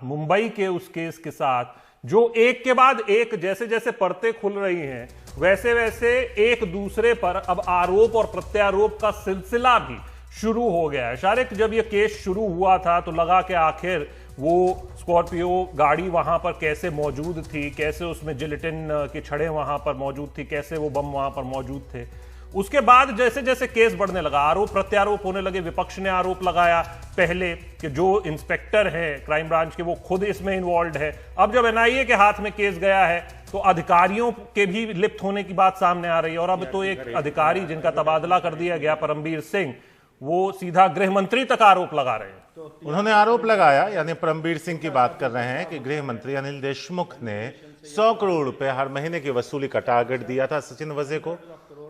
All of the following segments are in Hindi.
मुंबई के उस केस के साथ जो एक के बाद एक जैसे जैसे परतें खुल रही हैं, वैसे वैसे एक दूसरे पर अब आरोप और प्रत्यारोप का सिलसिला भी शुरू हो गया है। शारिक, जब यह केस शुरू हुआ था तो लगा कि आखिर वो स्कॉर्पियो गाड़ी वहां पर कैसे मौजूद थी, कैसे उसमें जिलेटिन की छड़ें वहां पर मौजूद थी, कैसे वो बम वहां पर मौजूद थे। उसके बाद जैसे जैसे केस बढ़ने लगा, आरोप प्रत्यारोप होने लगे। विपक्ष ने आरोप लगाया पहले कि जो इंस्पेक्टर हैं क्राइम ब्रांच के वो खुद इसमें इन्वॉल्व है। अब जब एनआईए के हाथ में केस गया है तो अधिकारियों के भी लिप्त होने की बात सामने आ रही है। और अब तो एक अधिकारी जिनका तबादला कर दिया गया, परमबीर सिंह, वो सीधा गृह मंत्री तक आरोप लगा रहे हैं। उन्होंने आरोप लगाया, यानी परमबीर सिंह की बात कर रहे हैं, कि गृह मंत्री अनिल देशमुख ने 100 करोड़ रुपए हर महीने की वसूली का टारगेट दिया था सचिन वजे को।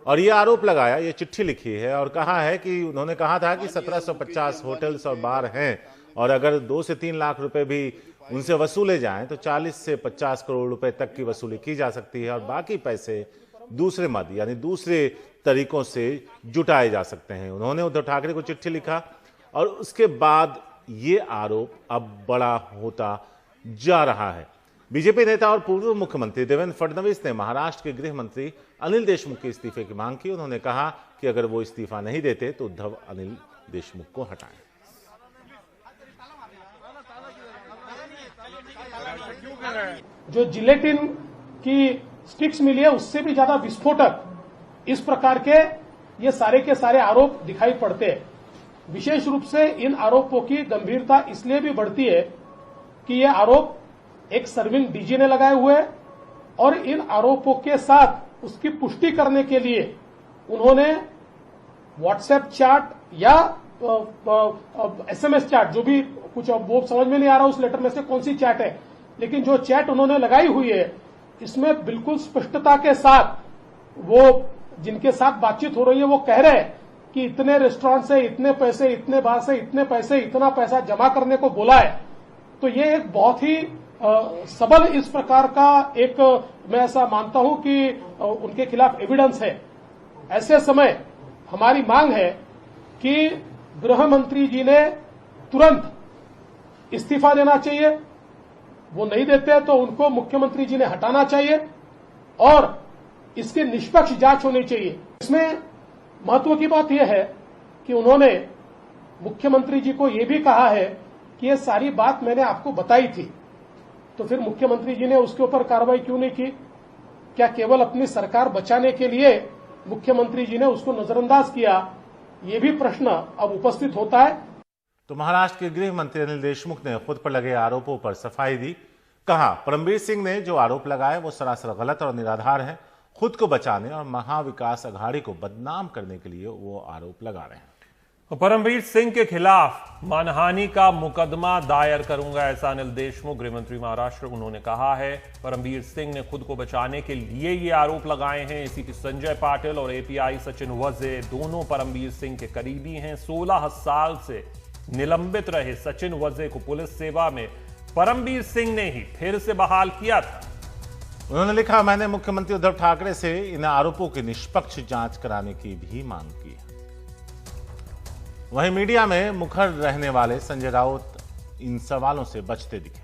और ये आरोप लगाया, ये चिट्ठी लिखी है और कहा है कि उन्होंने कहा था कि 1750 होटल्स और बार हैं और अगर 2 से 3 लाख रुपए भी उनसे वसूले जाएं तो 40 से 50 करोड़ रुपए तक की वसूली की जा सकती है और बाकी पैसे दूसरे मद यानी दूसरे तरीकों से जुटाए जा सकते हैं। उन्होंने उद्धव ठाकरे को चिट्ठी लिखा और उसके बाद ये आरोप अब बड़ा होता जा रहा है। बीजेपी नेता और पूर्व मुख्यमंत्री देवेंद्र फडणवीस ने महाराष्ट्र के गृह मंत्री अनिल देशमुख के इस्तीफे की मांग की। उन्होंने कहा कि अगर वो इस्तीफा नहीं देते तो उद्धव अनिल देशमुख को हटाएं। जो जिलेटिन की स्टिक्स मिली है उससे भी ज्यादा विस्फोटक इस प्रकार के ये सारे के सारे आरोप दिखाई पड़ते हैं। विशेष रूप से इन आरोपों की गंभीरता इसलिए भी बढ़ती है कि ये आरोप एक सर्विंग डीजी ने लगाए हुए हैं और इन आरोपों के साथ उसकी पुष्टि करने के लिए उन्होंने व्हाट्सएप चैट या एसएमएस चैट, जो भी कुछ वो समझ में नहीं आ रहा उस लेटर में से कौन सी चैट है, लेकिन जो चैट उन्होंने लगाई हुई है इसमें बिल्कुल स्पष्टता के साथ वो जिनके साथ बातचीत हो रही है वो कह रहे हैं कि इतने रेस्टोरेंट से इतने पैसे, इतने बार से इतने पैसे, इतना पैसा जमा करने को बोला है। तो ये एक बहुत ही सबल इस प्रकार का एक, मैं ऐसा मानता हूं कि उनके खिलाफ एविडेंस है। ऐसे समय हमारी मांग है कि गृह मंत्री जी ने तुरंत इस्तीफा देना चाहिए। वो नहीं देते तो उनको मुख्यमंत्री जी ने हटाना चाहिए और इसकी निष्पक्ष जांच होनी चाहिए। इसमें महत्व की बात यह है कि उन्होंने मुख्यमंत्री जी को यह भी कहा है कि ये सारी बात मैंने आपको बताई थी, तो फिर मुख्यमंत्री जी ने उसके ऊपर कार्रवाई क्यों नहीं की? क्या केवल अपनी सरकार बचाने के लिए मुख्यमंत्री जी ने उसको नजरअंदाज किया? ये भी प्रश्न अब उपस्थित होता है। तो महाराष्ट्र के गृह मंत्री अनिल देशमुख ने खुद पर लगे आरोपों पर सफाई दी। कहा, परमबीर सिंह ने जो आरोप लगाए वो सरासर गलत और निराधार है। खुद को बचाने और महाविकास अघाड़ी को बदनाम करने के लिए वो आरोप लगा रहे हैं। परमबीर सिंह के खिलाफ मानहानि का मुकदमा दायर करूंगा, ऐसा अनिल देशमुख, गृह मंत्री महाराष्ट्र, उन्होंने कहा है। परमबीर सिंह ने खुद को बचाने के लिए ये आरोप लगाए हैं। इसी की संजय पाटिल और एपीआई सचिन वजे दोनों परमबीर सिंह के करीबी हैं। 16 साल से निलंबित रहे सचिन वजे को पुलिस सेवा में परमबीर सिंह ने ही फिर से बहाल किया था। उन्होंने लिखा, मैंने मुख्यमंत्री उद्धव ठाकरे से इन आरोपों की निष्पक्ष जांच कराने की भी मांग की। वहीं मीडिया में मुखर रहने वाले संजय राउत इन सवालों से बचते दिखे।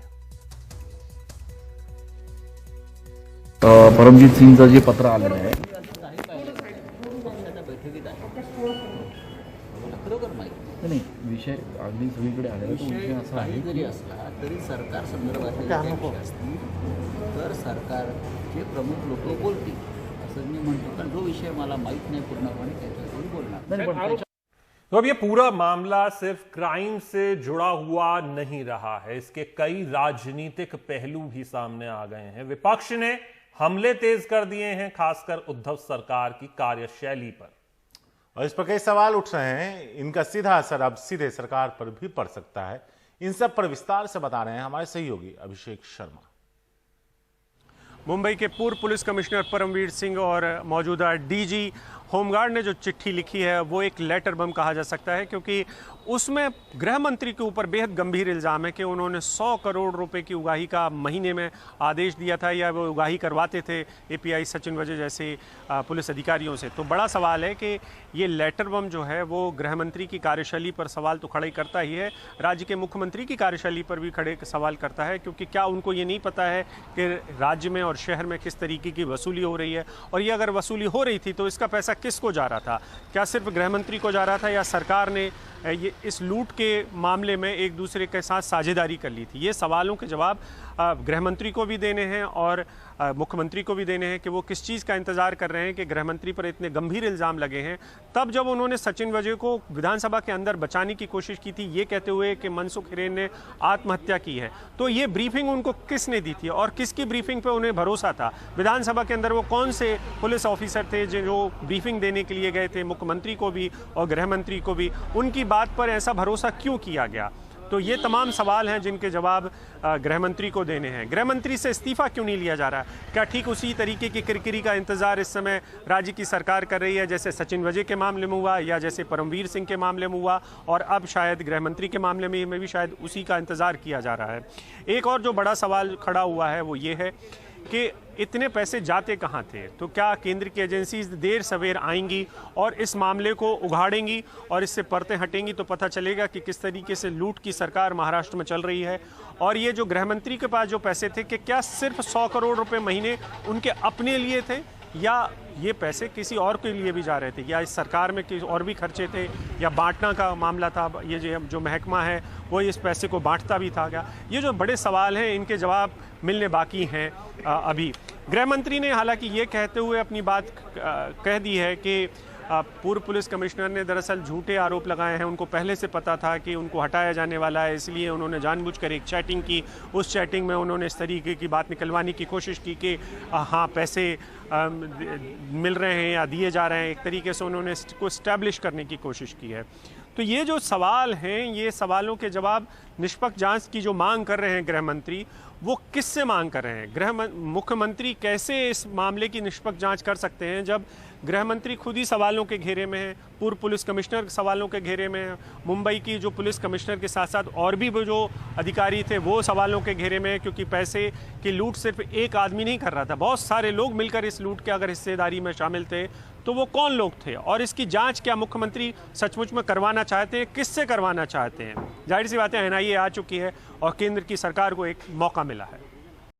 परमजीत सिंगचं जे पत्र आलेलं आहे नाही, विषय अगदी सगळीकडे आलेला तो विषय असा आहे जरी असला तरी सरकार संदर्भात असतील तर सरकारचे प्रमुख लोक बोलतील असं मी म्हणतो, कारण जो विषय मला माहित नाही पूर्णपणे त्याच्यावर बोलणार। तो अब ये पूरा मामला सिर्फ क्राइम से जुड़ा हुआ नहीं रहा है, इसके कई राजनीतिक पहलू भी सामने आ गए हैं। विपक्ष ने हमले तेज कर दिए हैं, खासकर उद्धव सरकार की कार्यशैली पर, और इस पर कई सवाल उठ रहे हैं। इनका सीधा असर अब सीधे सरकार पर भी पड़ सकता है। इन सब पर विस्तार से बता रहे हैं हमारे सहयोगी अभिषेक शर्मा। मुंबई के पूर्व पुलिस कमिश्नर परमबीर सिंह और मौजूदा डीजी होमगार्ड ने जो चिट्ठी लिखी है वो एक लेटर बम कहा जा सकता है, क्योंकि उसमें गृह मंत्री के ऊपर बेहद गंभीर इल्ज़ाम है कि उन्होंने 100 करोड़ रुपए की उगाही का महीने में आदेश दिया था या वो उगाही करवाते थे एपीआई सचिन वजे जैसे पुलिस अधिकारियों से। तो बड़ा सवाल है कि ये लेटर बम जो है वो गृह मंत्री की कार्यशैली पर सवाल तो खड़े करता ही है, राज्य के मुख्यमंत्री की कार्यशैली पर भी खड़े सवाल करता है, क्योंकि क्या उनको ये नहीं पता है कि राज्य में और शहर में किस तरीके की वसूली हो रही है, और ये अगर वसूली हो रही थी तो इसका पैसा किसको जा रहा था? क्या सिर्फ गृह मंत्री को जा रहा था या सरकार ने ये इस लूट के मामले में एक दूसरे के साथ साझेदारी कर ली थी? ये सवालों के जवाब गृह मंत्री को भी देने हैं और मुख्यमंत्री को भी देने हैं कि वो किस चीज़ का इंतज़ार कर रहे हैं कि गृह मंत्री पर इतने गंभीर इल्ज़ाम लगे हैं। तब जब उन्होंने सचिन वजे को विधानसभा के अंदर बचाने की कोशिश की थी, ये कहते हुए कि मनसुख हिरेन ने आत्महत्या की है, तो ये ब्रीफिंग उनको किसने दी थी और किसकी ब्रीफिंग पे उन्हें भरोसा था? विधानसभा के अंदर वो कौन से पुलिस ऑफिसर थे जो ब्रीफिंग देने के लिए गए थे, मुख्यमंत्री को भी और गृह मंत्री को भी? उनकी बात पर ऐसा भरोसा क्यों किया गया? तो ये तमाम सवाल हैं जिनके जवाब गृह मंत्री को देने हैं। गृह मंत्री से इस्तीफा क्यों नहीं लिया जा रहा? क्या ठीक उसी तरीके की किरकिरी का इंतजार इस समय राज्य की सरकार कर रही है जैसे सचिन वजे के मामले में हुआ या जैसे परमवीर सिंह के मामले में हुआ, और अब शायद गृह मंत्री के मामले में भी शायद उसी का इंतजार किया जा रहा है। एक और जो बड़ा सवाल खड़ा हुआ है वो ये है कि इतने पैसे जाते कहाँ थे? तो क्या केंद्र की एजेंसीज देर सवेर आएंगी और इस मामले को उघाड़ेंगी और इससे परतें हटेंगी तो पता चलेगा कि किस तरीके से लूट की सरकार महाराष्ट्र में चल रही है। और ये जो गृह मंत्री के पास जो पैसे थे कि क्या सिर्फ 100 करोड़ रुपए महीने उनके अपने लिए थे या ये पैसे किसी और के लिए भी जा रहे थे, या इस सरकार में किसी और भी खर्चे थे, या बांटना का मामला था? ये जो महकमा है वो इस पैसे को बांटता भी था क्या? ये जो बड़े सवाल हैं इनके जवाब मिलने बाकी हैं अभी। गृह मंत्री ने हालांकि ये कहते हुए अपनी बात कह दी है कि पूर्व पुलिस कमिश्नर ने दरअसल झूठे आरोप लगाए हैं, उनको पहले से पता था कि उनको हटाया जाने वाला है, इसलिए उन्होंने जानबूझकर एक चैटिंग की। उस चैटिंग में उन्होंने इस तरीके की बात निकलवाने की कोशिश की कि हाँ पैसे मिल रहे हैं या दिए जा रहे हैं, एक तरीके से उन्होंने इसको इस्टेब्लिश करने की कोशिश की है। तो ये जो सवाल हैं, ये सवालों के जवाब निष्पक्ष जांच की जो मांग कर रहे हैं गृह मंत्री, वो किससे मांग कर रहे हैं? मुख्यमंत्री कैसे इस मामले की निष्पक्ष जांच कर सकते हैं जब गृह मंत्री खुद ही सवालों के घेरे में है, पूर्व पुलिस कमिश्नर सवालों के घेरे में है, मुंबई की जो पुलिस कमिश्नर के साथ साथ और भी वो जो अधिकारी थे वो सवालों के घेरे में है, क्योंकि पैसे की लूट सिर्फ एक आदमी नहीं कर रहा था, बहुत सारे लोग मिलकर इस लूट के अगर हिस्सेदारी में शामिल थे तो वो कौन लोग थे? और इसकी जांच क्या मुख्यमंत्री सचमुच में करवाना चाहते हैं? किससे करवाना चाहते हैं? जाहिर सी बात है एनआईए आ चुकी है और केंद्र की सरकार को एक मौका मिला है।